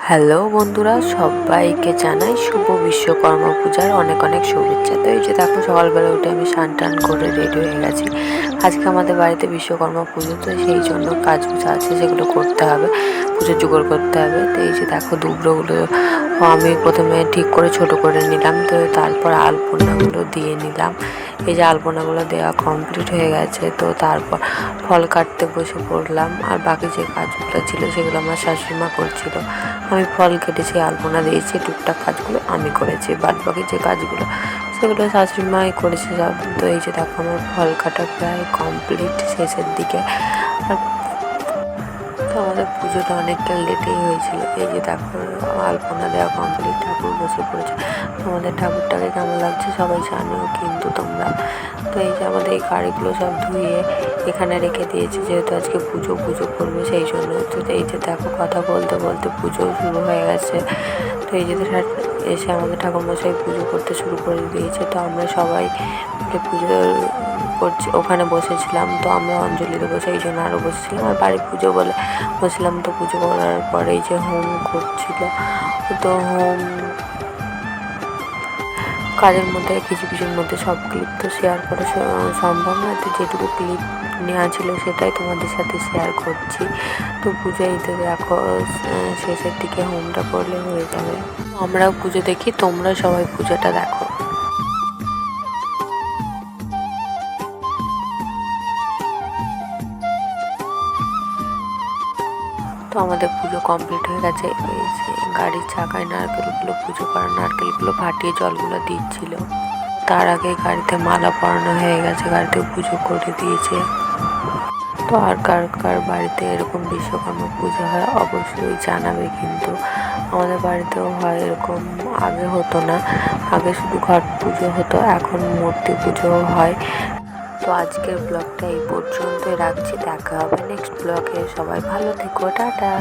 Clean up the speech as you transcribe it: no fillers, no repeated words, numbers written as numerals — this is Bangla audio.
হ্যালো বন্ধুরা, সবাইকে জানাই শুভ বিশ্বকর্মা পূজার অনেক অনেক শুভেচ্ছা। তো এই যে দেখো, সকালবেলা উঠে আমি স্নান টান করে রেডি হয়ে গেছি। আজকে আমাদের বাড়িতে বিশ্বকর্মা পুজো, তো সেই জন্য কাজ আছে, সেগুলো করতে হবে, পুজোর জোগাড় করতে হবে। তো এই যে দেখো, দুব্রোগুলো আমি প্রথমে ঠিক করে ছোট করে নিলাম, তো তারপর আলপনাগুলো দিয়ে নিলাম। এই যে আলপনাগুলো দেওয়া কমপ্লিট হয়ে গেছে, তো তারপর ফল কাটতে বসে পড়লাম। আর বাকি যে কাজগুলো ছিল সেগুলো আমার শাশুড়িমা করছিল। আমি ফল কেটেছি, আলপনা দিয়েছি, টুকটাক কাজগুলো আমি করেছি, বাদ বাকি যে কাজগুলো সেগুলো শাশুড়িমাই করেছে সব। তো এই যে দেখো, আমার ফল কাটা প্রায় কমপ্লিট, শেষের দিকে। আর তো আমাদের পুজোটা অনেকটা লেটেই হয়েছিল। এই যে দেখো, আলপনা দেওয়া কমপ্লিট, ঠাকুর বসে পড়েছে। আমাদের ঠাকুরটাকে কেমন লাগছে সবাই জানিও কিন্তু তোমরা। তো এই যে আমাদের এই গাড়িগুলো সব ধুয়ে এখানে রেখে দিয়েছি, যেহেতু আজকে পুজো করবে সেই জন্য। তো এই যে দেখো, কথা বলতে বলতে পুজো শুরু হয়ে গেছে। তো এই যে এসে আমাদের ঠাকুরমশাই পুজো করতে শুরু করে দিয়েছে। তো আমরা সবাই মিলে পুজো করছি, ওখানে বসেছিলাম। তো আমরা অঞ্জলি দেবো সেই জন্য আরও বসেছিলাম, আর বাড়ি পুজো বলে বসলাম। তো পুজো করার পরে এই যে হোম করছিল, তো হোম কাজের মধ্যে কিছুর মধ্যে সব ক্লিপ তো শেয়ার করা সম্ভব নয়। তো যেটুকু ক্লিপ নেওয়া ছিল সেটাই তোমাদের সাথে শেয়ার করছি। তো পুজো এইতে দেখো, শেষের দিকে হোমটা করলে হয়ে যাবে। আমরাও পুজো দেখি, তোমরা সবাই পুজোটা দেখো। তো আমাদের পুজো কমপ্লিট হয়ে গেছে। এই যে গাড়ির চাকায় নারকেলগুলো, পুজো করার নারকেলগুলো ফাটিয়ে জলগুলো দিচ্ছিল। তার আগে গাড়িতে মালা পরানো হয়ে গেছে, গাড়িতে পুজো করে দিয়েছে। তো আর কার কার বাড়িতে এরকম বিশ্বকর্মা পুজো হয় অবশ্যই জানাবে কিন্তু। আমাদের বাড়িতেও হয় এরকম, আগে হতো না, আগে শুধু ঘট পুজো হতো, এখন মূর্তি পুজোও হয়। তো আজকের ব্লগটা এই পর্যন্তই রাখছি, দেখা হবে নেক্সট ব্লগে। সবাই ভালো থেকো, টাটা।